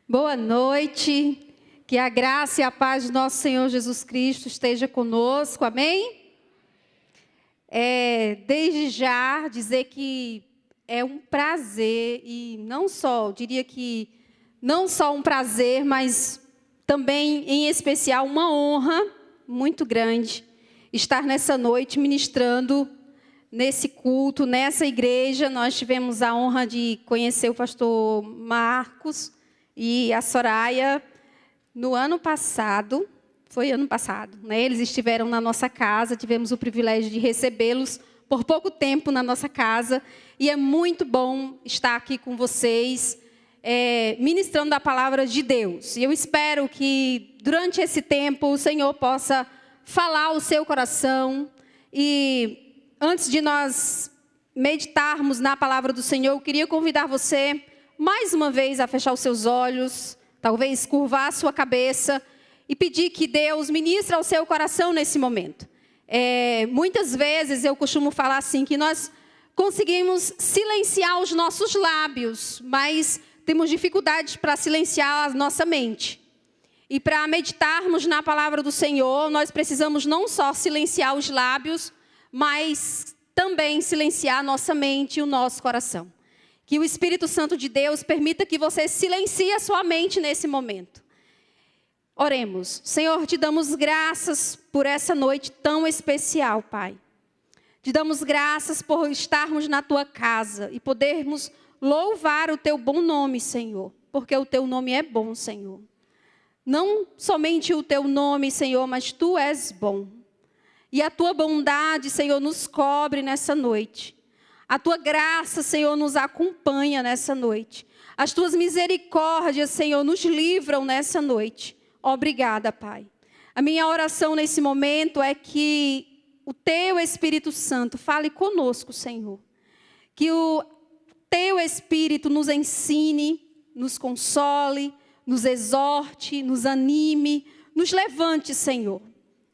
Boa noite, que a graça e a paz do nosso Senhor Jesus Cristo esteja conosco, amém? Desde já dizer que é um prazer e não só, eu diria que não só um prazer, mas também em especial uma honra muito grande estar nessa noite ministrando nesse culto, nessa igreja. Nós tivemos a honra de conhecer o pastor Marcos e a Soraya no ano passado, foi ano passado, né? Eles estiveram na nossa casa, tivemos o privilégio de recebê-los por pouco tempo na nossa casa, e é muito bom estar aqui com vocês, ministrando a palavra de Deus. E eu espero que durante esse tempo o Senhor possa falar ao seu coração. E antes de nós meditarmos na palavra do Senhor, eu queria convidar você mais uma vez a fechar os seus olhos, talvez curvar a sua cabeça e pedir que Deus ministre ao seu coração nesse momento. Muitas vezes eu costumo falar assim, que nós conseguimos silenciar os nossos lábios, mas temos dificuldade para silenciar a nossa mente. E para meditarmos na palavra do Senhor, nós precisamos não só silenciar os lábios, mas também silenciar a nossa mente e o nosso coração. Que o Espírito Santo de Deus permita que você silencie a sua mente nesse momento. Oremos. Senhor, te damos graças por essa noite tão especial, Pai. Te damos graças por estarmos na tua casa e podermos louvar o teu bom nome, Senhor. Porque o teu nome é bom, Senhor. Não somente o teu nome, Senhor, mas tu és bom. E a tua bondade, Senhor, nos cobre nessa noite. A tua graça, Senhor, nos acompanha nessa noite. As tuas misericórdias, Senhor, nos livram nessa noite. Obrigada, Pai. A minha oração nesse momento é que o teu Espírito Santo fale conosco, Senhor. Que o teu Espírito nos ensine, nos console, nos exorte, nos anime, nos levante, Senhor.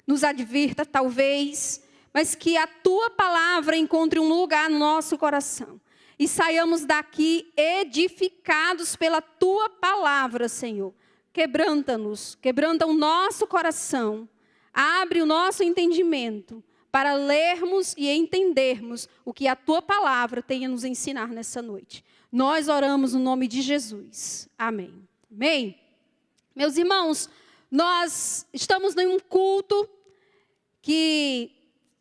Nos advirta, talvez, mas que a tua palavra encontre um lugar no nosso coração. E saiamos daqui edificados pela tua palavra, Senhor. Quebranta-nos, quebranta o nosso coração. Abre o nosso entendimento para lermos e entendermos o que a tua palavra tem a nos ensinar nessa noite. Nós oramos no nome de Jesus. Amém. Amém? Meus irmãos, nós estamos em um culto que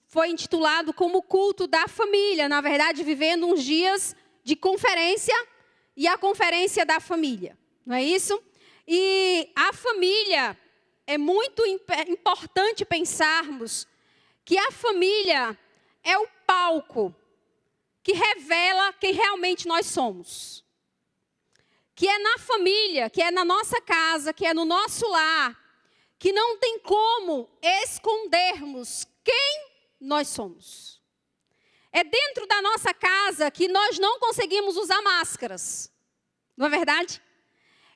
foi intitulado como culto da família, na verdade, vivendo uns dias de conferência e a conferência da família, não é isso? E a família, é muito importante pensarmos que a família é o palco que revela quem realmente nós somos. Que é na família, que é na nossa casa, que é no nosso lar, que não tem como escondermos quem nós somos. É dentro da nossa casa que nós não conseguimos usar máscaras. Não é verdade?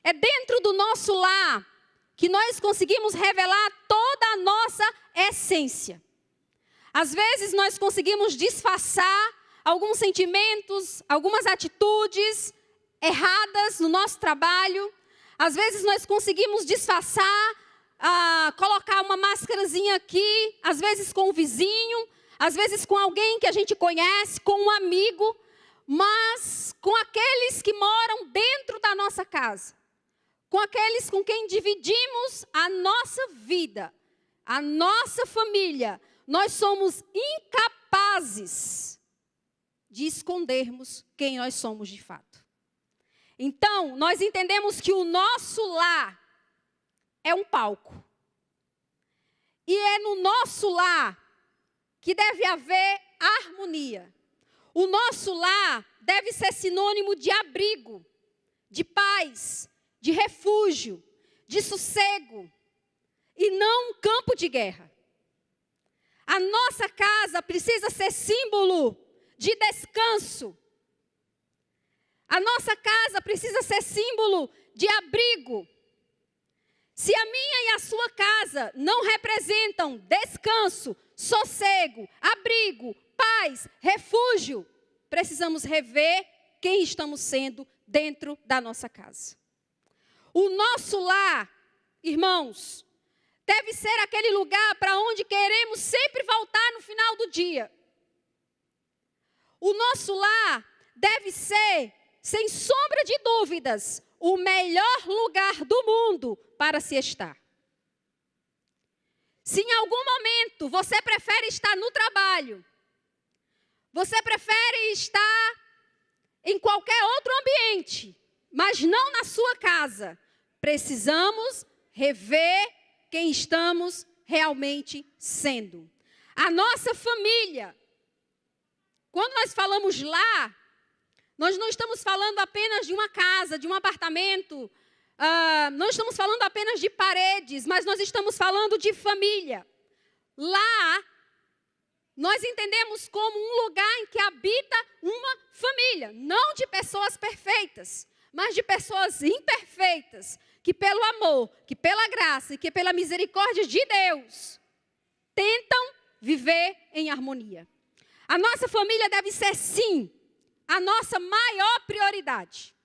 É dentro do nosso lar que nós conseguimos revelar toda a nossa essência. Às vezes nós conseguimos disfarçar alguns sentimentos, algumas atitudes erradas no nosso trabalho. Às vezes nós conseguimos disfarçar, colocar uma máscarazinha aqui, às vezes com o vizinho, às vezes com alguém que a gente conhece, com um amigo, mas com aqueles que moram dentro da nossa casa, com aqueles com quem dividimos a nossa vida, a nossa família, nós somos incapazes de escondermos quem nós somos de fato. Então, nós entendemos que o nosso lar é um palco. E é no nosso lar que deve haver harmonia. O nosso lar deve ser sinônimo de abrigo, de paz, de refúgio, de sossego, e não um campo de guerra. A nossa casa precisa ser símbolo de descanso. A nossa casa precisa ser símbolo de abrigo. Se a minha e a sua casa não representam descanso, sossego, abrigo, paz, refúgio, precisamos rever quem estamos sendo dentro da nossa casa. O nosso lar, irmãos, deve ser aquele lugar para onde queremos sempre voltar no final do dia. O nosso lar deve ser, sem sombra de dúvidas, o melhor lugar do mundo para se estar. Se em algum momento você prefere estar no trabalho, você prefere estar em qualquer outro ambiente, mas não na sua casa, precisamos rever quem estamos realmente sendo. A nossa família, quando nós falamos lá, nós não estamos falando apenas de uma casa, de um apartamento, não estamos falando apenas de paredes, mas nós estamos falando de família. Lá, nós entendemos como um lugar em que habita uma família, não de pessoas perfeitas, mas de pessoas imperfeitas, que pelo amor, que pela graça e que pela misericórdia de Deus, tentam viver em harmonia. A nossa família deve ser, sim, a nossa maior prioridade.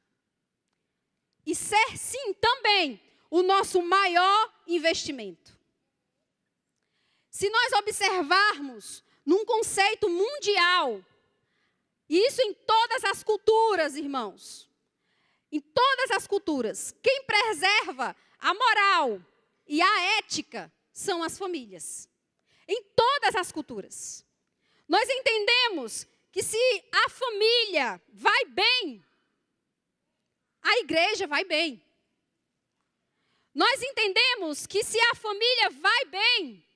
E ser, sim, também o nosso maior investimento. Se nós observarmos num conceito mundial, e isso em todas as culturas, irmãos, em todas as culturas, quem preserva a moral e a ética são as famílias. Em todas as culturas. Nós entendemos que se a família vai bem, a igreja vai bem. Nós entendemos que se a família vai bem,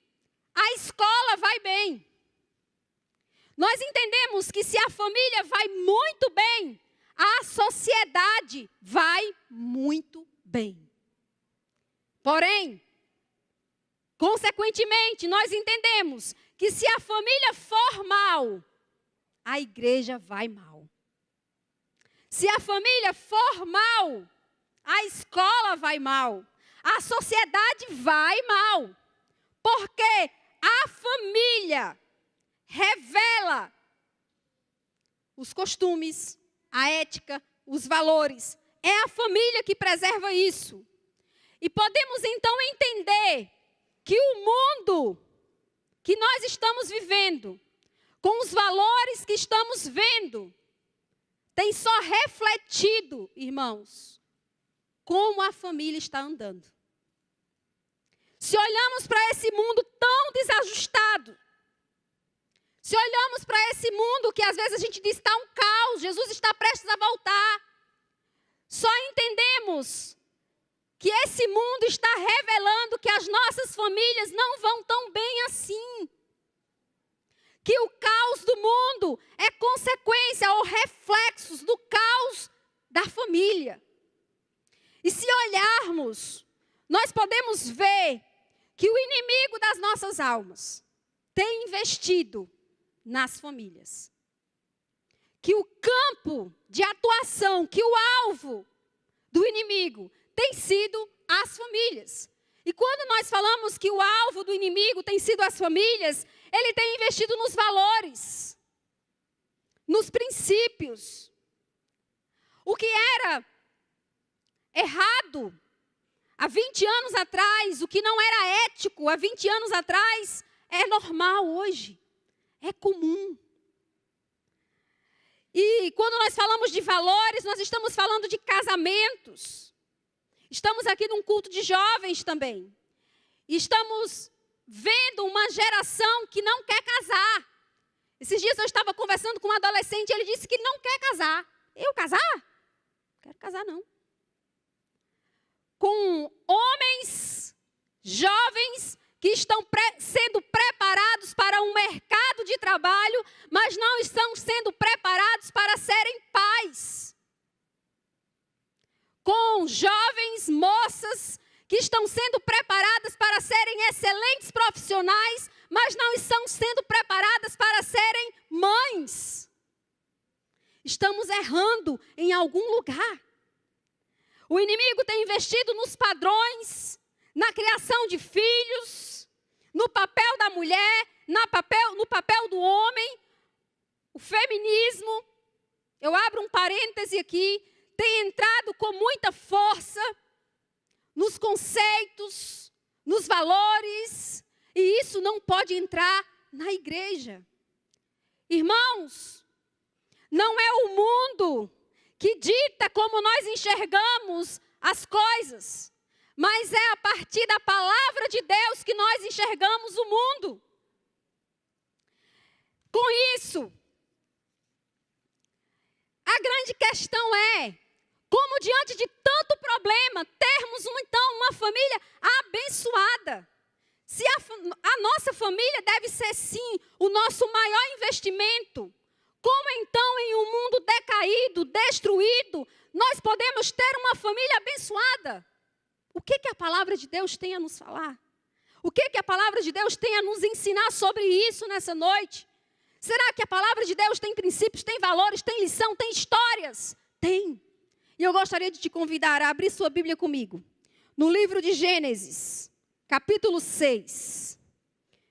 a escola vai bem. Nós entendemos que se a família vai muito bem, a sociedade vai muito bem. Porém, consequentemente, nós entendemos que se a família for mal, a igreja vai mal. Se a família for mal, a escola vai mal. A sociedade vai mal. Porque a família revela os costumes, a ética, os valores. É a família que preserva isso. E podemos então entender que o mundo que nós estamos vivendo, com os valores que estamos vendo, tem só refletido, irmãos, como a família está andando. Se olhamos para esse mundo tão desajustado, se olhamos para esse mundo que às vezes a gente diz está um caos, Jesus está prestes a voltar, só entendemos que esse mundo está revelando que as nossas famílias não vão tão bem assim. Que o caos do mundo é consequência ou reflexos do caos da família. E se olharmos, nós podemos ver que o inimigo das nossas almas tem investido nas famílias. Que o campo de atuação, que o alvo do inimigo tem sido as famílias. E quando nós falamos que o alvo do inimigo tem sido as famílias, ele tem investido nos valores, nos princípios. O que era errado há 20 anos atrás, o que não era ético há 20 anos atrás, é normal hoje, é comum. E quando nós falamos de valores, nós estamos falando de casamentos. Estamos aqui num culto de jovens também. E estamos vendo uma geração que não quer casar. Esses dias eu estava conversando com um adolescente e ele disse que não quer casar. Eu casar? Não quero casar, não. Com homens jovens que estão sendo preparados para um mercado de trabalho, mas não estão sendo preparados para serem pais. Com jovens moças que estão sendo preparadas para serem excelentes profissionais, mas não estão sendo preparadas para serem mães. Estamos errando em algum lugar. O inimigo tem investido nos padrões, na criação de filhos, no papel da mulher, no papel do homem. O feminismo, eu abro um parêntese aqui, tem entrado com muita força conceitos, nos valores, e isso não pode entrar na igreja. Irmãos, não é o mundo que dita como nós enxergamos as coisas, mas é a partir da palavra de Deus que nós enxergamos o mundo. Com isso, a grande questão é, como diante de tanto problema, termos então uma família abençoada. Se a nossa família deve ser sim o nosso maior investimento, como então em um mundo decaído, destruído, nós podemos ter uma família abençoada? O que a palavra de Deus tem a nos falar? O que a palavra de Deus tem a nos ensinar sobre isso nessa noite? Será que a palavra de Deus tem princípios, tem valores, tem lição, tem histórias? Tem. E eu gostaria de te convidar a abrir sua Bíblia comigo. No livro de Gênesis, capítulo 6.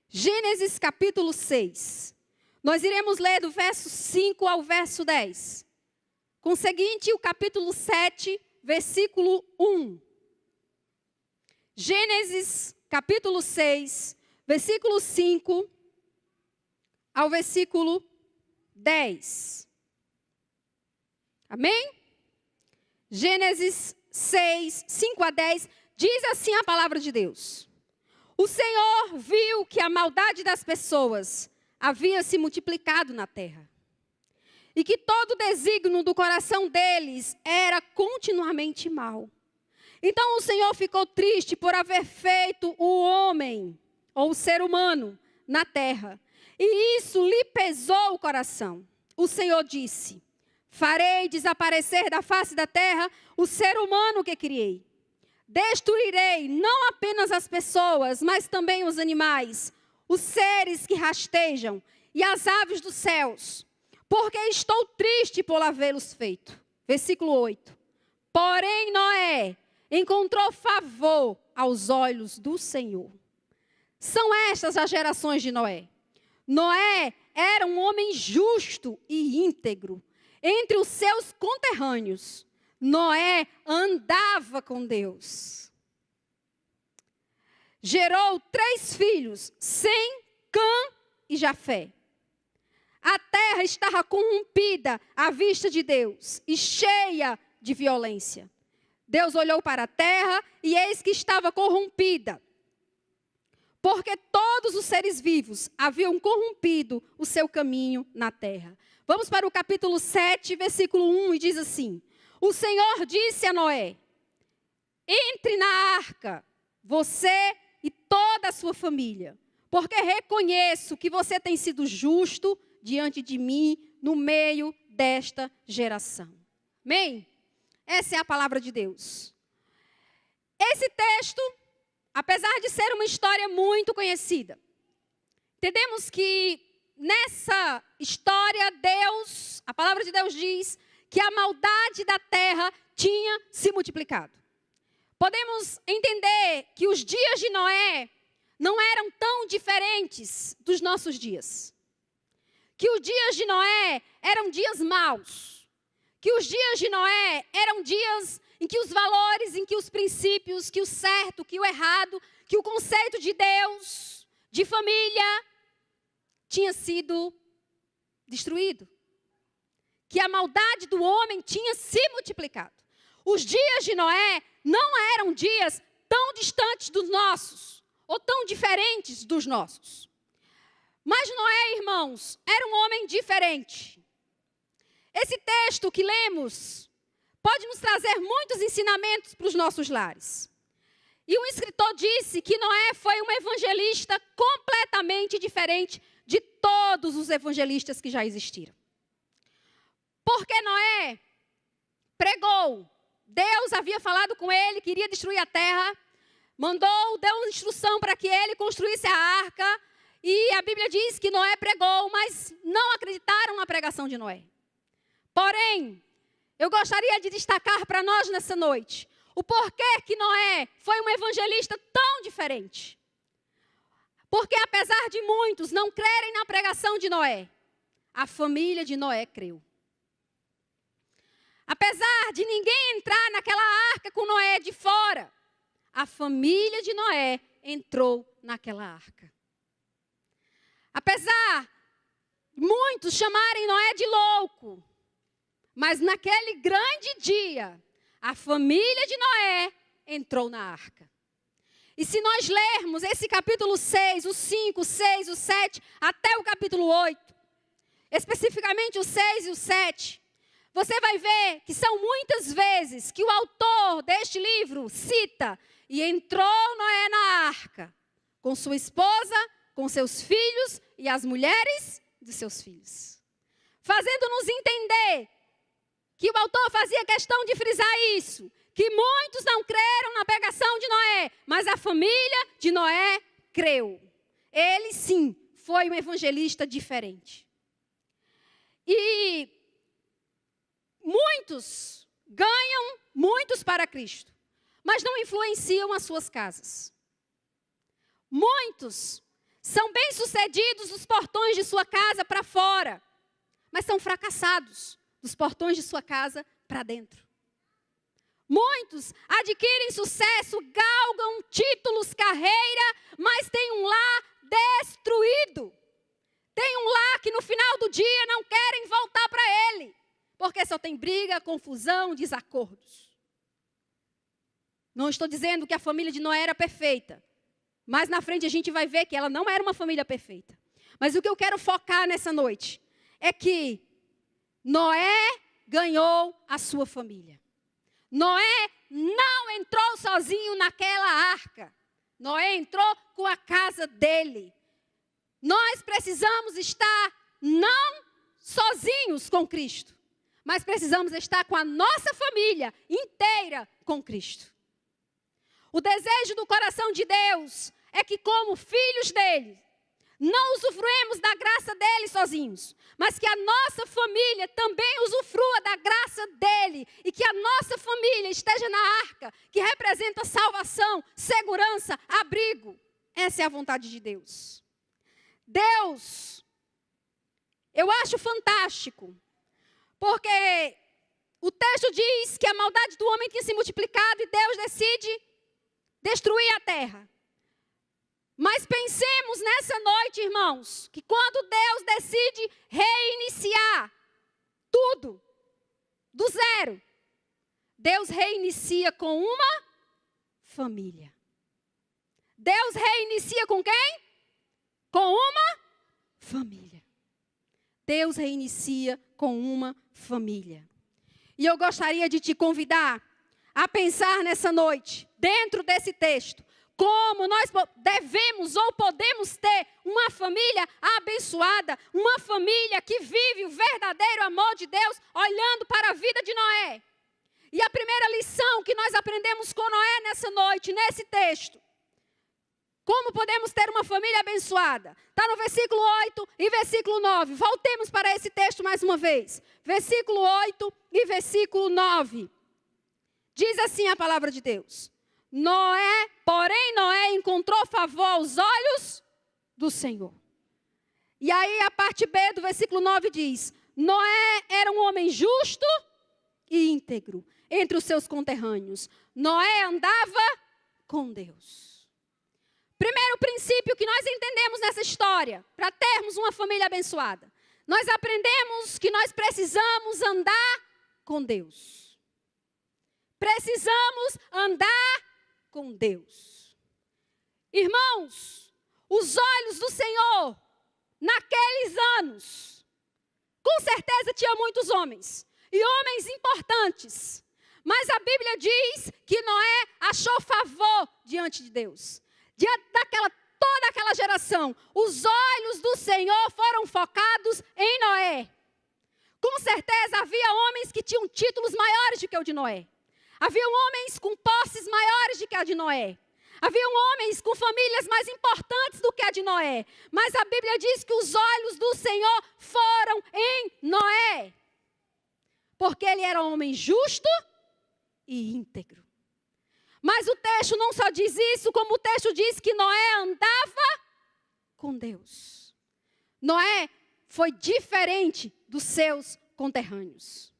Gênesis, capítulo 6. Nós iremos ler do verso 5 ao verso 10. Conseguinte, o capítulo 7, versículo 1. Gênesis, capítulo 6, versículo 5 ao versículo 10. Amém? Gênesis 6, 5 a 10, diz assim a palavra de Deus. O Senhor viu que a maldade das pessoas havia se multiplicado na terra, e que todo o desígnio do coração deles era continuamente mau. Então o Senhor ficou triste por haver feito o homem, ou o ser humano, na terra, e isso lhe pesou o coração. O Senhor disse: farei desaparecer da face da terra o ser humano que criei. Destruirei não apenas as pessoas, mas também os animais, os seres que rastejam e as aves dos céus, porque estou triste por havê-los feito. Versículo 8. Porém Noé encontrou favor aos olhos do Senhor. São estas as gerações de Noé. Noé era um homem justo e íntegro. Entre os seus conterrâneos, Noé andava com Deus. Gerou 3 filhos, Sem, Cã e Jafé. A terra estava corrompida à vista de Deus e cheia de violência. Deus olhou para a terra e eis que estava corrompida, porque todos os seres vivos haviam corrompido o seu caminho na terra. Vamos para o capítulo 7, versículo 1, e diz assim: o Senhor disse a Noé: entre na arca, você e toda a sua família, porque reconheço que você tem sido justo diante de mim no meio desta geração. Amém? Essa é a palavra de Deus. Esse texto, apesar de ser uma história muito conhecida, entendemos que nessa história Deus, a palavra de Deus diz que a maldade da terra tinha se multiplicado. Podemos entender que os dias de Noé não eram tão diferentes dos nossos dias. Que os dias de Noé eram dias maus. Que os dias de Noé eram dias em que os valores, em que os princípios, que o certo, que o errado, que o conceito de Deus, de família, tinha sido destruído. Que a maldade do homem tinha se multiplicado. Os dias de Noé não eram dias tão distantes dos nossos, ou tão diferentes dos nossos. Mas Noé, irmãos, era um homem diferente. Esse texto que lemos pode nos trazer muitos ensinamentos para os nossos lares. E um escritor disse que Noé foi um evangelista completamente diferente de todos os evangelistas que já existiram. Porque Noé pregou. Deus havia falado com ele, queria destruir a terra, deu instrução para que ele construísse a arca, e a Bíblia diz que Noé pregou, mas não acreditaram na pregação de Noé. Porém, eu gostaria de destacar para nós nessa noite o porquê que Noé foi um evangelista tão diferente. Porque apesar de muitos não crerem na pregação de Noé, a família de Noé creu. Apesar de ninguém entrar naquela arca com Noé de fora, a família de Noé entrou naquela arca. Apesar de muitos chamarem Noé de louco, mas naquele grande dia, a família de Noé entrou na arca. E se nós lermos esse capítulo 6, o 5, o 6, o 7, até o capítulo 8, especificamente o 6 e o 7, você vai ver que são muitas vezes que o autor deste livro cita: e entrou Noé na arca, com sua esposa, com seus filhos e as mulheres de seus filhos. Fazendo-nos entender que o autor fazia questão de frisar isso, que muitos não creram na pregação de Noé, mas a família de Noé creu. Ele sim foi um evangelista diferente. E muitos ganham muitos para Cristo, mas não influenciam as suas casas. Muitos são bem-sucedidos dos portões de sua casa para fora, mas são fracassados dos portões de sua casa para dentro. Muitos adquirem sucesso, galgam títulos, carreira, mas têm um lar destruído. Tem um lar que no final do dia não querem voltar para ele, porque só tem briga, confusão, desacordos. Não estou dizendo que a família de Noé era perfeita, mas na frente a gente vai ver que ela não era uma família perfeita. Mas o que eu quero focar nessa noite é que Noé ganhou a sua família. Noé não entrou sozinho naquela arca. Noé entrou com a casa dele. Nós precisamos estar não sozinhos com Cristo, mas precisamos estar com a nossa família inteira com Cristo. O desejo do coração de Deus é que, como filhos dele, não usufruemos da graça dele sozinhos, mas que a nossa família também usufrua da graça dele e que a nossa família esteja na arca, que representa salvação, segurança, abrigo. Essa é a vontade de Deus. Deus, eu acho fantástico, porque o texto diz que a maldade do homem tinha se multiplicado e Deus decide destruir a terra. Mas pensemos nessa noite, irmãos, que quando Deus decide reiniciar tudo do zero, Deus reinicia com uma família. Deus reinicia com quem? Com uma família. Deus reinicia com uma família. E eu gostaria de te convidar a pensar nessa noite, dentro desse texto, como nós devemos ou podemos ter uma família abençoada, uma família que vive o verdadeiro amor de Deus, olhando para a vida de Noé. E a primeira lição que nós aprendemos com Noé nessa noite, nesse texto, como podemos ter uma família abençoada? Está no versículo 8 e versículo 9. Voltemos para esse texto mais uma vez. Versículo 8 e versículo 9. Diz assim a palavra de Deus. Porém Noé encontrou favor aos olhos do Senhor. E aí a parte B do versículo 9 diz: Noé era um homem justo e íntegro entre os seus conterrâneos. Noé andava com Deus. Primeiro princípio que nós entendemos nessa história, para termos uma família abençoada. Nós aprendemos que nós precisamos andar com Deus. Precisamos andar com Deus. Irmãos, os olhos do Senhor, naqueles anos, com certeza tinha muitos homens, e homens importantes. Mas a Bíblia diz que Noé achou favor diante de Deus. Diante toda aquela geração, os olhos do Senhor foram focados em Noé. Com certeza havia homens que tinham títulos maiores do que o de Noé. Haviam homens com posses maiores do que a de Noé. Haviam homens com famílias mais importantes do que a de Noé. Mas a Bíblia diz que os olhos do Senhor foram em Noé. Porque ele era um homem justo e íntegro. Mas o texto não só diz isso, como o texto diz que Noé andava com Deus. Noé foi diferente dos seus conterrâneos.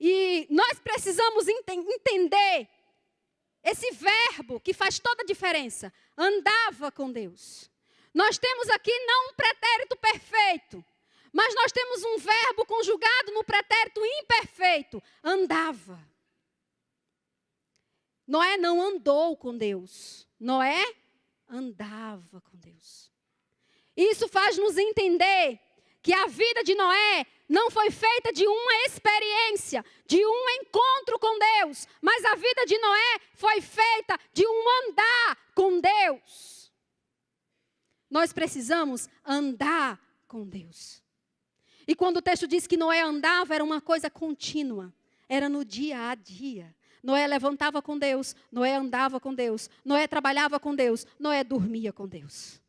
E nós precisamos entender esse verbo que faz toda a diferença, andava com Deus. Nós temos aqui não um pretérito perfeito, mas nós temos um verbo conjugado no pretérito imperfeito, andava. Noé não andou com Deus, Noé andava com Deus. Isso faz nos entender que a vida de Noé não foi feita de uma experiência, de um encontro com Deus, mas a vida de Noé foi feita de um andar com Deus. Nós precisamos andar com Deus. E quando o texto diz que Noé andava, era uma coisa contínua, era no dia a dia. Noé levantava com Deus, Noé andava com Deus, Noé trabalhava com Deus, Noé dormia com Deus.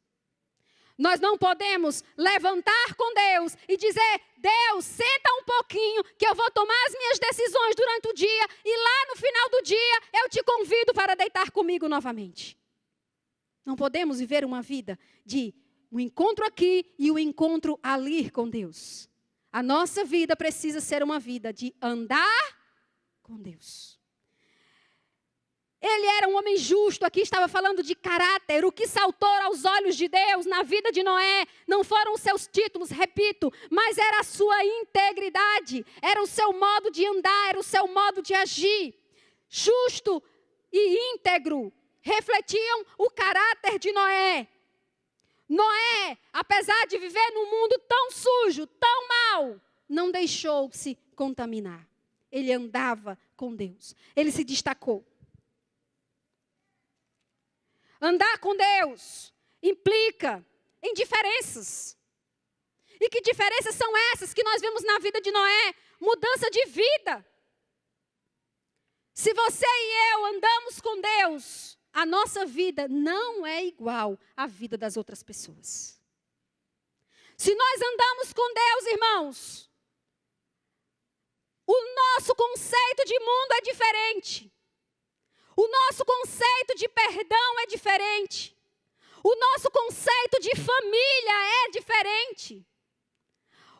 Nós não podemos levantar com Deus e dizer, Deus, senta um pouquinho que eu vou tomar as minhas decisões durante o dia e lá no final do dia eu te convido para deitar comigo novamente. Não podemos viver uma vida de um encontro aqui e um encontro ali com Deus. A nossa vida precisa ser uma vida de andar com Deus. Ele era um homem justo, aqui estava falando de caráter. O que saltou aos olhos de Deus na vida de Noé não foram os seus títulos, repito, mas era a sua integridade, era o seu modo de andar, era o seu modo de agir. Justo e íntegro refletiam o caráter de Noé. Noé, apesar de viver num mundo tão sujo, tão mau, não deixou-se contaminar. Ele andava com Deus, ele se destacou. Andar com Deus implica em diferenças. E que diferenças são essas que nós vemos na vida de Noé? Mudança de vida. Se você e eu andamos com Deus, a nossa vida não é igual à vida das outras pessoas. Se nós andamos com Deus, irmãos, o nosso conceito de mundo é diferente. O nosso conceito de perdão é diferente. O nosso conceito de família é diferente.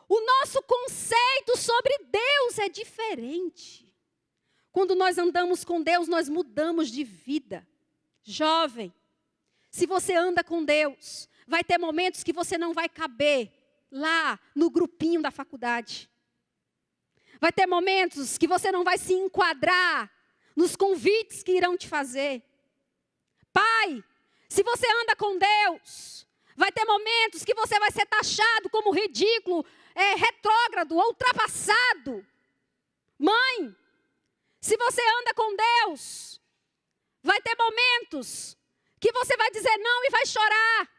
O nosso conceito sobre Deus é diferente. Quando nós andamos com Deus, nós mudamos de vida. Jovem, se você anda com Deus, vai ter momentos que você não vai caber lá no grupinho da faculdade. Vai ter momentos que você não vai se enquadrar nos convites que irão te fazer. Pai, se você anda com Deus, vai ter momentos que você vai ser taxado como ridículo, retrógrado, ultrapassado. Mãe, se você anda com Deus, vai ter momentos que você vai dizer não e vai chorar.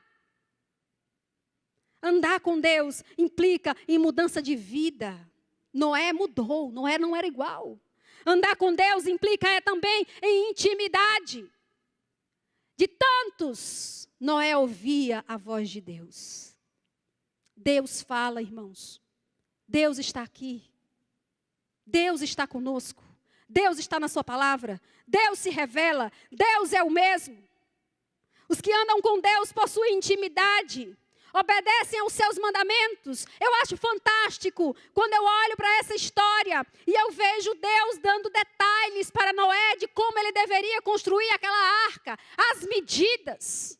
Andar com Deus implica em mudança de vida. Noé mudou, Noé não era igual. Andar com Deus implica também em intimidade. De tantos, Noé ouvia a voz de Deus. Deus fala, irmãos. Deus está aqui. Deus está conosco. Deus está na sua palavra. Deus se revela. Deus é o mesmo. Os que andam com Deus possuem intimidade. Obedecem aos seus mandamentos. Eu acho fantástico quando eu olho para essa história e eu vejo Deus dando detalhes para Noé de como ele deveria construir aquela arca, as medidas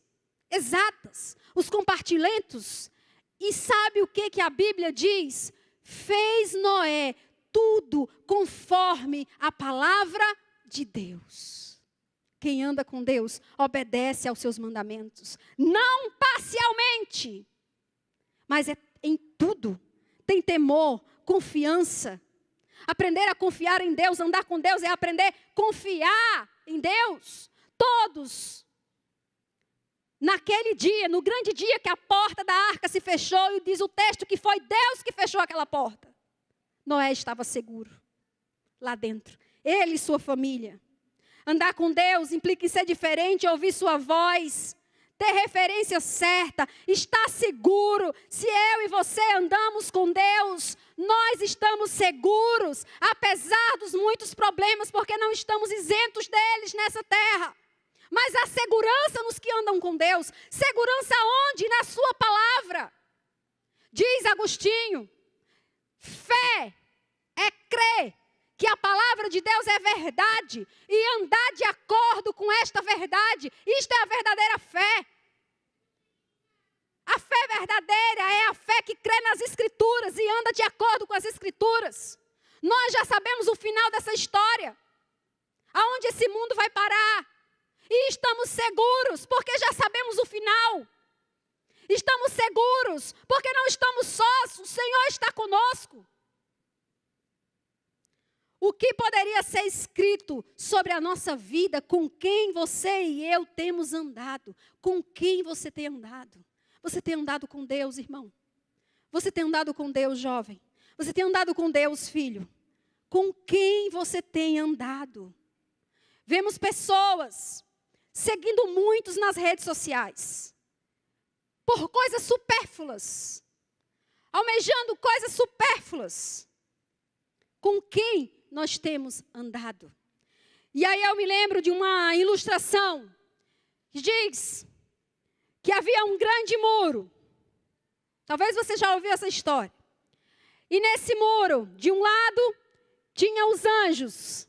exatas, os compartimentos. E sabe o que a Bíblia diz? Fez Noé tudo conforme a palavra de Deus. Quem anda com Deus obedece aos seus mandamentos. Não parcialmente, mas é em tudo. Tem temor, confiança. Aprender a confiar em Deus, andar com Deus é aprender a confiar em Deus. Todos, naquele dia, no grande dia que a porta da arca se fechou, e diz o texto que foi Deus que fechou aquela porta. Noé estava seguro lá dentro. Ele e sua família. Andar com Deus implica em ser diferente, ouvir sua voz, ter referência certa, estar seguro. Se eu e você andamos com Deus, nós estamos seguros, apesar dos muitos problemas, porque não estamos isentos deles nessa terra. Mas há segurança nos que andam com Deus. Segurança onde? Na sua palavra. Diz Agostinho, fé é crer que a palavra de Deus é verdade e andar de acordo esta verdade. Isto é a verdadeira fé. A fé verdadeira é a fé que crê nas Escrituras e anda de acordo com as Escrituras. Nós já sabemos o final dessa história. Aonde esse mundo vai parar. E estamos seguros, porque já sabemos o final. Estamos seguros, porque não estamos sós. O Senhor está conosco. O que poderia ser escrito sobre a nossa vida, com quem você e eu temos andado? Com quem você tem andado? Você tem andado com Deus, irmão? Você tem andado com Deus, jovem? Você tem andado com Deus, filho? Com quem você tem andado? Vemos pessoas seguindo muitos nas redes sociais, por coisas supérfluas, almejando coisas supérfluas. Com quem nós temos andado? E aí eu me lembro de uma ilustração que diz que havia um grande muro. Talvez você já ouviu essa história. E nesse muro, de um lado, tinha os anjos,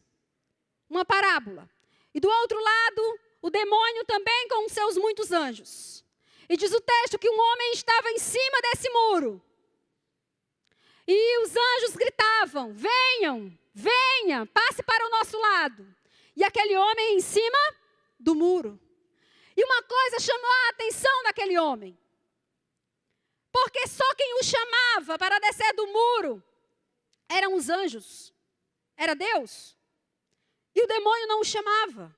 uma parábola. E do outro lado, o demônio também com seus muitos anjos. E diz o texto que um homem estava em cima desse muro. E os anjos gritavam: venham, venha, passe para o nosso lado. E aquele homem em cima do muro. E uma coisa chamou a atenção daquele homem. Porque só quem o chamava para descer do muro eram os anjos. Era Deus. E o demônio não o chamava.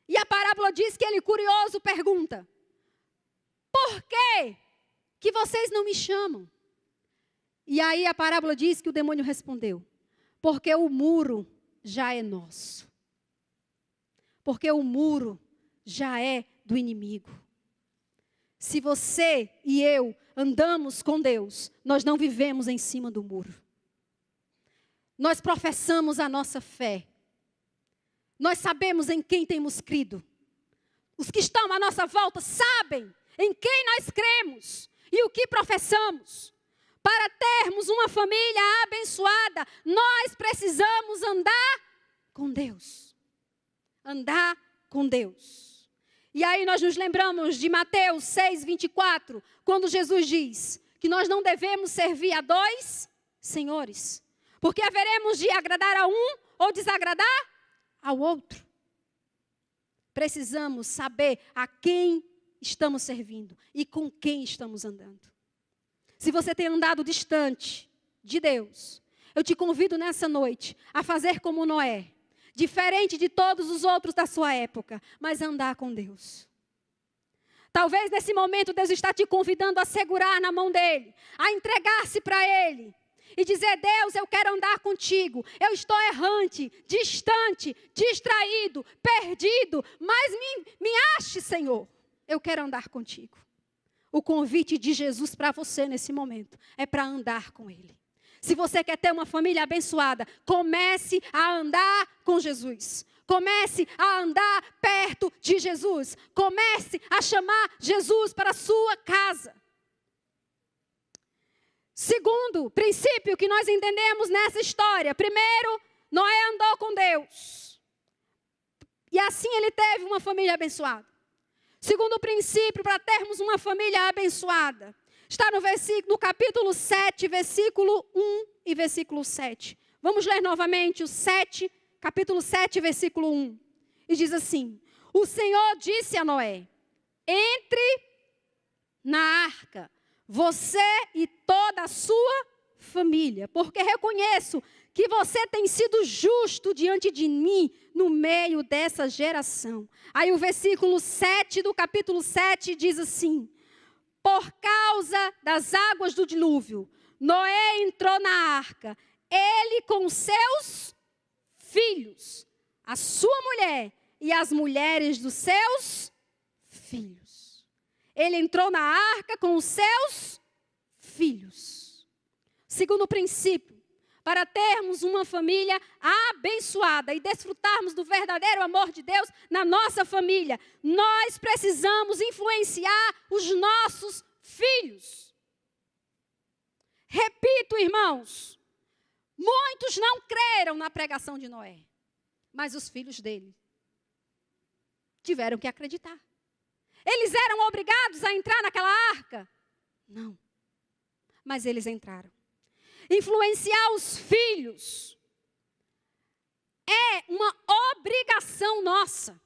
E a parábola diz que ele, curioso, pergunta: por que vocês não me chamam? E aí a parábola diz que o demônio respondeu: porque o muro já é nosso. Porque o muro já é do inimigo. Se você e eu andamos com Deus, nós não vivemos em cima do muro. Nós professamos a nossa fé. Nós sabemos em quem temos crido. Os que estão à nossa volta sabem em quem nós cremos e o que professamos. Para termos uma família abençoada, nós precisamos andar com Deus. Andar com Deus. E aí nós nos lembramos de Mateus 6:24, quando Jesus diz que nós não devemos servir a dois senhores, porque haveremos de agradar a um ou desagradar ao outro. Precisamos saber a quem estamos servindo e com quem estamos andando. Se você tem andado distante de Deus, eu te convido nessa noite a fazer como Noé, diferente de todos os outros da sua época, mas andar com Deus. Talvez nesse momento Deus está te convidando a segurar na mão dele, a entregar-se para ele e dizer: Deus, eu quero andar contigo. Eu estou errante, distante, distraído, perdido, mas me ache, Senhor. Eu quero andar contigo. O convite de Jesus para você nesse momento é para andar com ele. Se você quer ter uma família abençoada, comece a andar com Jesus. Comece a andar perto de Jesus. Comece a chamar Jesus para a sua casa. Segundo princípio que nós entendemos nessa história. Primeiro, Noé andou com Deus. E assim ele teve uma família abençoada. Segundo princípio, para termos uma família abençoada, está no capítulo 7, versículo 1 e versículo 7. Vamos ler novamente o capítulo 7, versículo 1. E diz assim: o Senhor disse a Noé: entre na arca, você e toda a sua família, porque reconheço que você tem sido justo diante de mim no meio dessa geração. Aí o versículo 7 do capítulo 7 diz assim: por causa das águas do dilúvio, Noé entrou na arca, ele com seus filhos, a sua mulher e as mulheres dos seus filhos. Ele entrou na arca com os seus filhos. Segundo princípio, para termos uma família abençoada e desfrutarmos do verdadeiro amor de Deus na nossa família, nós precisamos influenciar os nossos filhos. Repito, irmãos, muitos não creram na pregação de Noé, mas os filhos dele tiveram que acreditar. Eles eram obrigados a entrar naquela arca? Não. Mas eles entraram. Influenciar os filhos é uma obrigação nossa.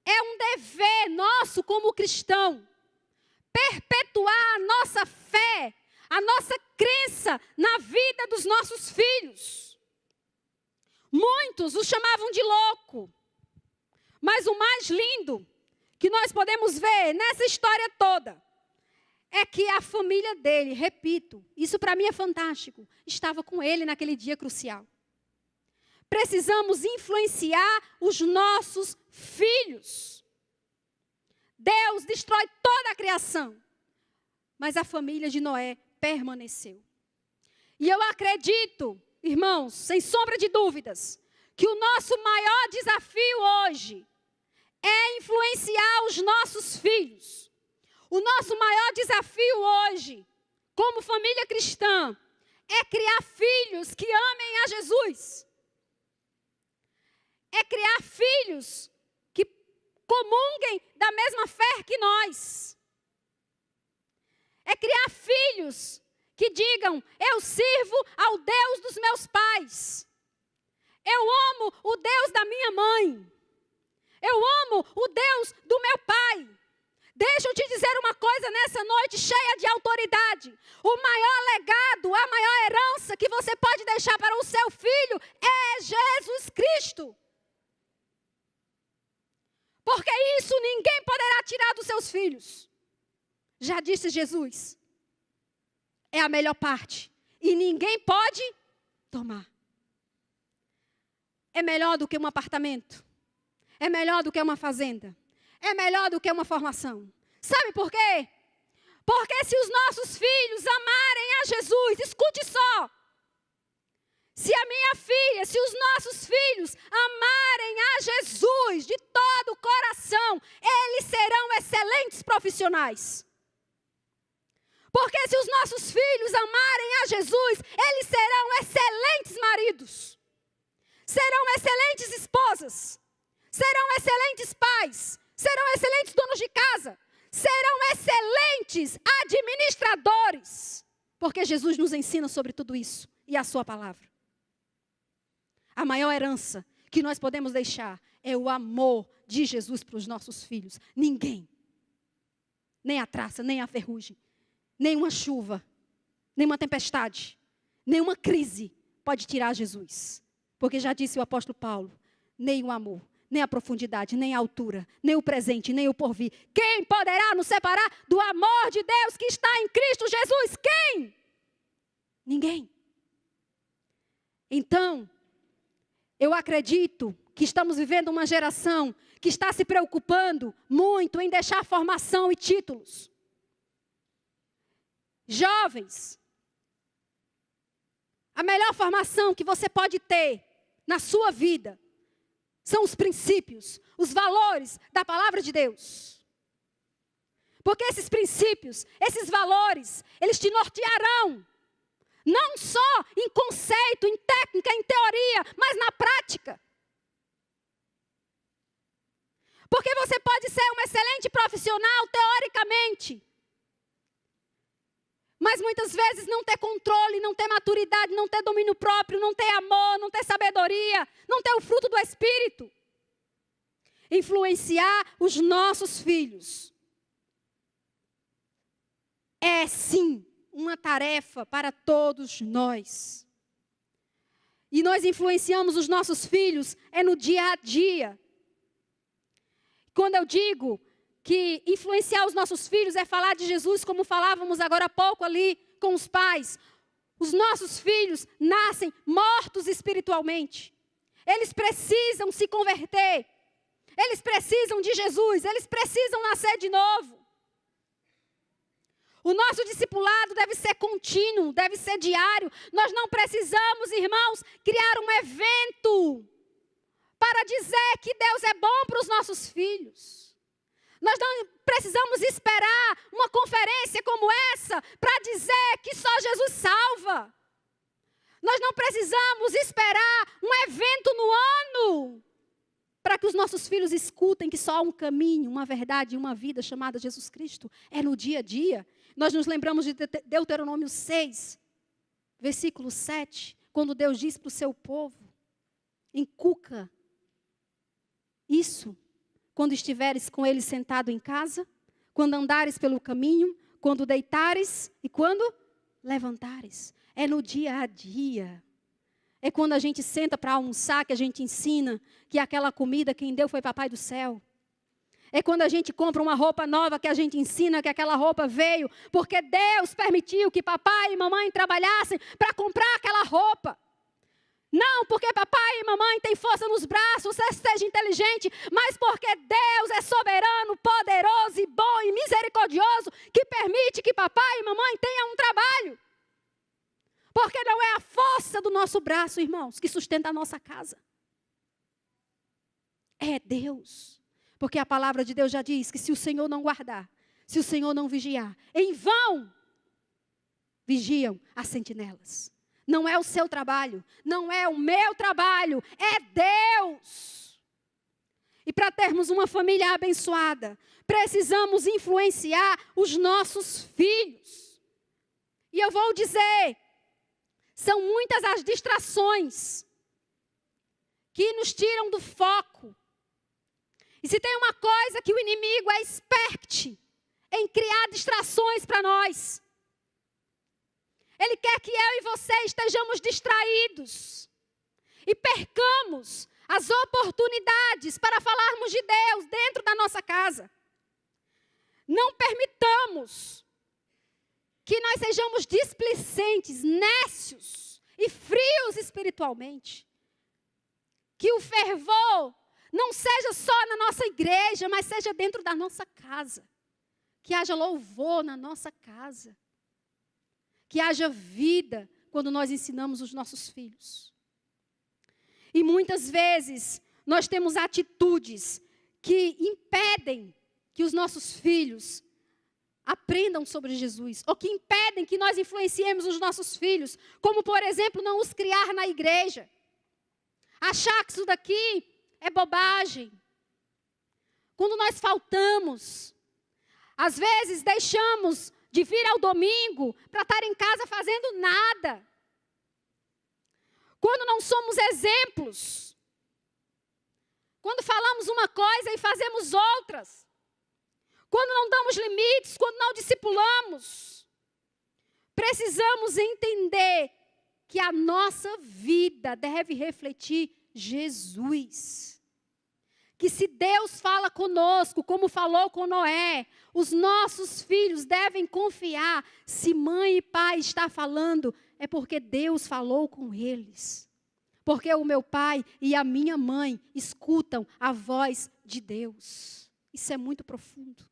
É um dever nosso como cristão. Perpetuar a nossa fé, a nossa crença na vida dos nossos filhos. Muitos os chamavam de louco. Mas o mais lindo que nós podemos ver nessa história toda é que a família dele, repito, isso para mim é fantástico, estava com ele naquele dia crucial. Precisamos influenciar os nossos filhos. Deus destrói toda a criação, mas a família de Noé permaneceu. E eu acredito, irmãos, sem sombra de dúvidas, que o nosso maior desafio hoje é influenciar os nossos filhos. O nosso maior desafio hoje, como família cristã, é criar filhos que amem a Jesus. É criar filhos que comunguem da mesma fé que nós. É criar filhos que digam: eu sirvo ao Deus dos meus pais. Eu amo o Deus da minha mãe. Eu amo o Deus do meu pai. Deixa eu te dizer uma coisa nessa noite cheia de autoridade. O maior legado, a maior herança que você pode deixar para o seu filho é Jesus Cristo. Porque isso ninguém poderá tirar dos seus filhos. Já disse Jesus. É a melhor parte. E ninguém pode tomar. É melhor do que um apartamento. É melhor do que uma fazenda. É melhor do que uma formação. Sabe por quê? Porque se os nossos filhos amarem a Jesus, escute só. Se a minha filha, se os nossos filhos amarem a Jesus de todo o coração, eles serão excelentes profissionais. Porque se os nossos filhos amarem a Jesus, eles serão excelentes maridos. Serão excelentes esposas. Serão excelentes pais. Serão excelentes donos de casa. Serão excelentes administradores. Porque Jesus nos ensina sobre tudo isso e a sua palavra. A maior herança que nós podemos deixar é o amor de Jesus para os nossos filhos. Ninguém, nem a traça, nem a ferrugem, nem uma chuva, nem uma tempestade, nem uma crise pode tirar Jesus. Porque já disse o apóstolo Paulo, nem o amor, nem a profundidade, nem a altura, nem o presente, nem o porvir. Quem poderá nos separar do amor de Deus que está em Cristo Jesus? Quem? Ninguém. Então, eu acredito que estamos vivendo uma geração que está se preocupando muito em deixar formação e títulos. Jovens, a melhor formação que você pode ter na sua vida são os princípios, os valores da palavra de Deus. Porque esses princípios, esses valores, eles te nortearão. Não só em conceito, em técnica, em teoria, mas na prática. Porque você pode ser um excelente profissional, teoricamente. Mas muitas vezes não ter controle, não ter maturidade, não ter domínio próprio, não ter amor, não ter sabedoria, não ter o fruto do Espírito. Influenciar os nossos filhos é sim uma tarefa para todos nós. E nós influenciamos os nossos filhos no dia a dia. Quando eu digo que influenciar os nossos filhos é falar de Jesus, como falávamos agora há pouco ali com os pais. Os nossos filhos nascem mortos espiritualmente. Eles precisam se converter. Eles precisam de Jesus. Eles precisam nascer de novo. O nosso discipulado deve ser contínuo, deve ser diário. Nós não precisamos, irmãos, criar um evento para dizer que Deus é bom para os nossos filhos. Nós não precisamos esperar uma conferência como essa para dizer que só Jesus salva. Nós não precisamos esperar um evento no ano para que os nossos filhos escutem que só há um caminho, uma verdade e uma vida chamada Jesus Cristo, é no dia a dia. Nós nos lembramos de Deuteronômio 6, versículo 7, quando Deus diz para o seu povo: inculca isso quando estiveres com ele sentado em casa, quando andares pelo caminho, quando deitares e quando levantares. É no dia a dia. É quando a gente senta para almoçar que a gente ensina que aquela comida quem deu foi Papai do Céu. É quando a gente compra uma roupa nova que a gente ensina que aquela roupa veio porque Deus permitiu que papai e mamãe trabalhassem para comprar aquela roupa. Não porque papai e mamãe têm força nos braços, seja inteligente, mas porque Deus é soberano, poderoso e bom e misericordioso, que permite que papai e mamãe tenham um trabalho. Porque não é a força do nosso braço, irmãos, que sustenta a nossa casa. É Deus. Porque a palavra de Deus já diz que se o Senhor não guardar, se o Senhor não vigiar, em vão vigiam as sentinelas. Não é o seu trabalho, não é o meu trabalho, é Deus. E para termos uma família abençoada, precisamos influenciar os nossos filhos. E eu vou dizer, são muitas as distrações que nos tiram do foco. E se tem uma coisa que o inimigo é expert em criar distrações para nós, ele quer que eu e você estejamos distraídos e percamos as oportunidades para falarmos de Deus dentro da nossa casa. Não permitamos que nós sejamos displicentes, nécios e frios espiritualmente. Que o fervor não seja só na nossa igreja, mas seja dentro da nossa casa. Que haja louvor na nossa casa. Que haja vida quando nós ensinamos os nossos filhos. E muitas vezes nós temos atitudes que impedem que os nossos filhos aprendam sobre Jesus, ou que impedem que nós influenciemos os nossos filhos, como por exemplo, não os criar na igreja. Achar que isso daqui é bobagem. Quando nós faltamos, às vezes deixamos de vir ao domingo para estar em casa fazendo nada. Quando não somos exemplos. Quando falamos uma coisa e fazemos outras. Quando não damos limites, quando não discipulamos. Precisamos entender que a nossa vida deve refletir Jesus. Que se Deus fala conosco, como falou com Noé, os nossos filhos devem confiar. Se mãe e pai estão falando, é porque Deus falou com eles. Porque o meu pai e a minha mãe escutam a voz de Deus. Isso é muito profundo.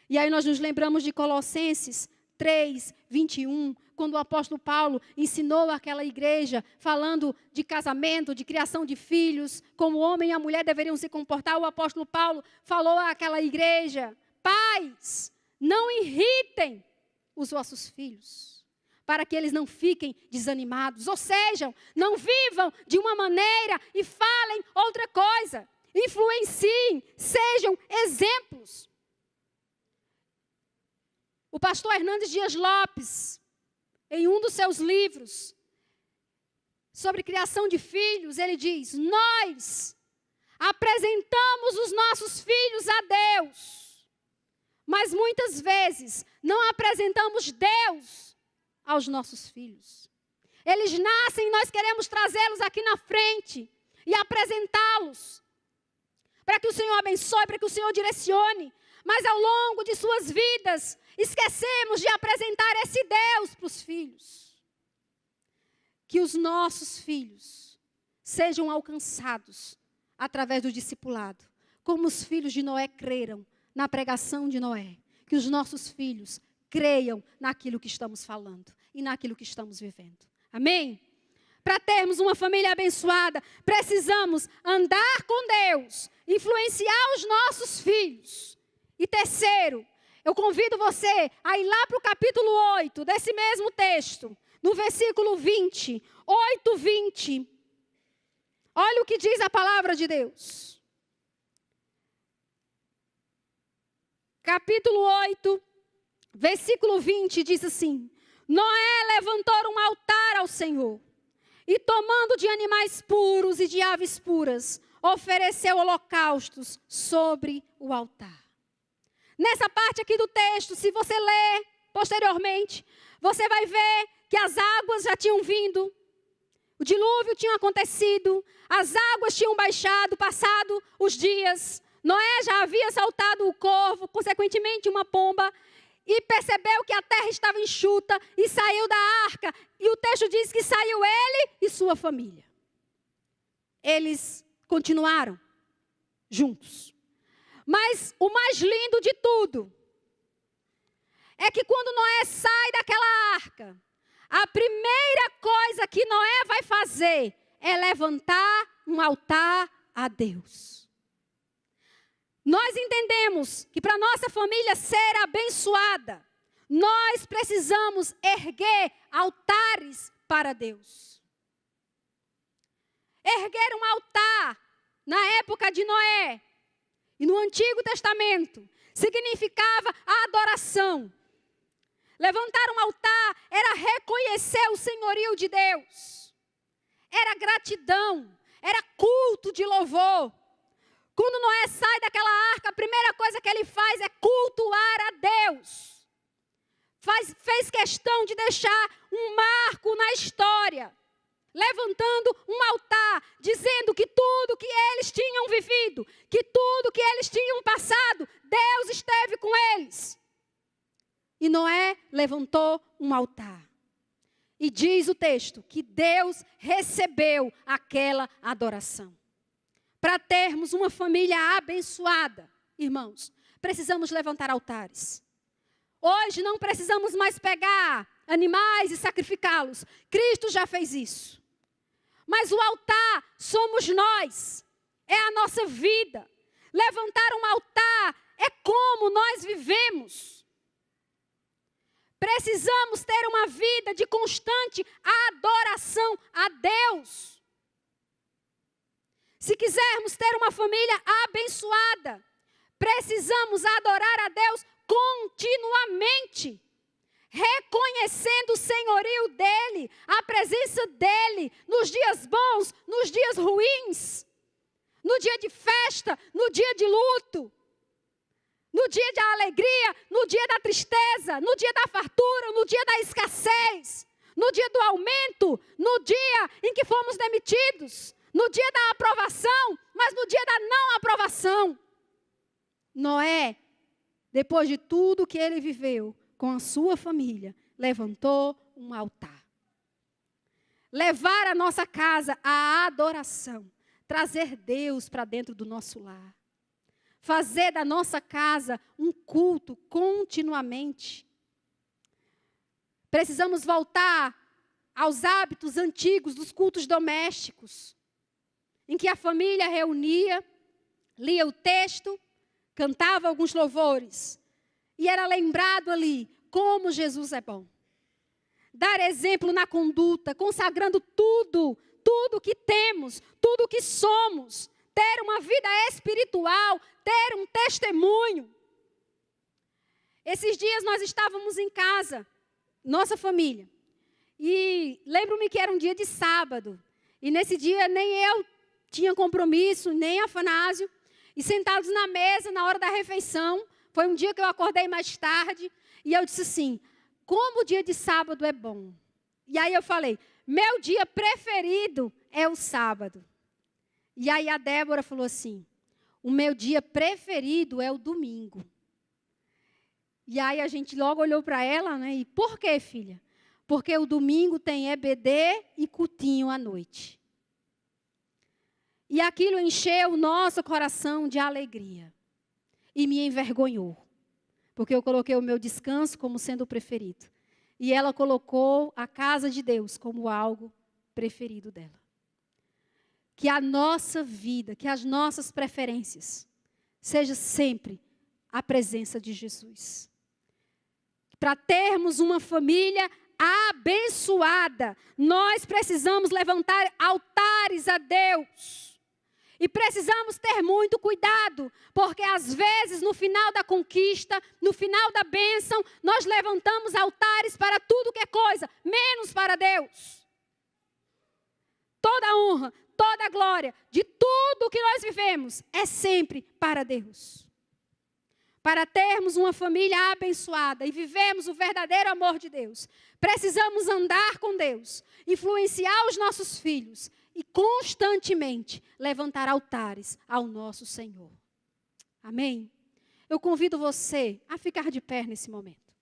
E aí nós nos lembramos de Colossenses 3, 21, quando o apóstolo Paulo ensinou aquela igreja, falando de casamento, de criação de filhos, como o homem e a mulher deveriam se comportar. O apóstolo Paulo falou àquela igreja: pais, não irritem os vossos filhos, para que eles não fiquem desanimados. Ou seja, não vivam de uma maneira e falem outra coisa. Influenciem, sejam exemplos. O pastor Hernandes Dias Lopes, em um dos seus livros, sobre criação de filhos, ele diz: nós apresentamos os nossos filhos a Deus, mas muitas vezes não apresentamos Deus aos nossos filhos. Eles nascem e nós queremos trazê-los aqui na frente e apresentá-los, para que o Senhor abençoe, para que o Senhor direcione. Mas ao longo de suas vidas, esquecemos de apresentar esse Deus para os filhos. Que os nossos filhos sejam alcançados através do discipulado. Como os filhos de Noé creram na pregação de Noé. Que os nossos filhos creiam naquilo que estamos falando e naquilo que estamos vivendo. Amém? Para termos uma família abençoada, precisamos andar com Deus, influenciar os nossos filhos. E terceiro, eu convido você a ir lá para o capítulo 8 desse mesmo texto, no versículo 20, 8, 20. Olha o que diz a palavra de Deus. Capítulo 8, versículo 20, diz assim: Noé levantou um altar ao Senhor, e tomando de animais puros e de aves puras, ofereceu holocaustos sobre o altar. Nessa parte aqui do texto, se você ler posteriormente, você vai ver que as águas já tinham vindo, o dilúvio tinha acontecido, as águas tinham baixado, passado os dias. Noé já havia saltado o corvo, consequentemente uma pomba, e percebeu que a terra estava enxuta e saiu da arca. E o texto diz que saiu ele e sua família. Eles continuaram juntos. Mas o mais lindo de tudo é que quando Noé sai daquela arca, a primeira coisa que Noé vai fazer é levantar um altar a Deus. Nós entendemos que para nossa família ser abençoada, nós precisamos erguer altares para Deus. Erguer um altar na época de Noé e no Antigo Testamento significava a adoração. Levantar um altar era reconhecer o senhorio de Deus. Era gratidão, era culto de louvor. Quando Noé sai daquela arca, a primeira coisa que ele faz é cultuar a Deus. Fez questão de deixar um marco na história, levantando um altar, dizendo que tudo que eles tinham vivido, que tudo que eles tinham passado, Deus esteve com eles. E Noé levantou um altar. E diz o texto que Deus recebeu aquela adoração. Para termos uma família abençoada, irmãos, precisamos levantar altares. Hoje não precisamos mais pegar animais e sacrificá-los. Cristo já fez isso. Mas o altar somos nós. É a nossa vida. Levantar um altar é como nós vivemos. Precisamos ter uma vida de constante adoração a Deus. Se quisermos ter uma família abençoada, precisamos adorar a Deus continuamente, reconhecendo o senhorio dEle, a presença dEle, nos dias bons, nos dias ruins, no dia de festa, no dia de luto, no dia da alegria, no dia da tristeza, no dia da fartura, no dia da escassez, no dia do aumento, no dia em que fomos demitidos, no dia da aprovação, mas no dia da não aprovação. Noé, depois de tudo que ele viveu com a sua família, levantou um altar. Levar a nossa casa à adoração, trazer Deus para dentro do nosso lar. Fazer da nossa casa um culto continuamente. Precisamos voltar aos hábitos antigos dos cultos domésticos, em que a família reunia, lia o texto, cantava alguns louvores, e era lembrado ali como Jesus é bom. Dar exemplo na conduta, consagrando tudo que temos, tudo que somos, ter uma vida espiritual, ter um testemunho. Esses dias nós estávamos em casa, nossa família, e lembro-me que era um dia de sábado, e nesse dia nem eu tinha compromisso, nem Afanásio, e sentados na mesa, na hora da refeição, foi um dia que eu acordei mais tarde, e eu disse assim, como o dia de sábado é bom. E aí eu falei, meu dia preferido é o sábado. E aí a Débora falou assim, o meu dia preferido é o domingo. E aí a gente logo olhou para ela, né, e por quê, filha? Porque o domingo tem EBD e cultinho à noite. E aquilo encheu o nosso coração de alegria. E me envergonhou. Porque eu coloquei o meu descanso como sendo o preferido. E ela colocou a casa de Deus como algo preferido dela. Que a nossa vida, que as nossas preferências, seja sempre a presença de Jesus. Para termos uma família abençoada, nós precisamos levantar altares a Deus. E precisamos ter muito cuidado, porque às vezes no final da conquista, no final da bênção, nós levantamos altares para tudo que é coisa, menos para Deus. Toda a honra, toda a glória, de tudo que nós vivemos, é sempre para Deus. Para termos uma família abençoada e vivermos o verdadeiro amor de Deus, precisamos andar com Deus, influenciar os nossos filhos e constantemente levantar altares ao nosso Senhor. Amém? Eu convido você a ficar de pé nesse momento.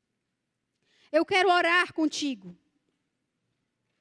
Eu quero orar contigo.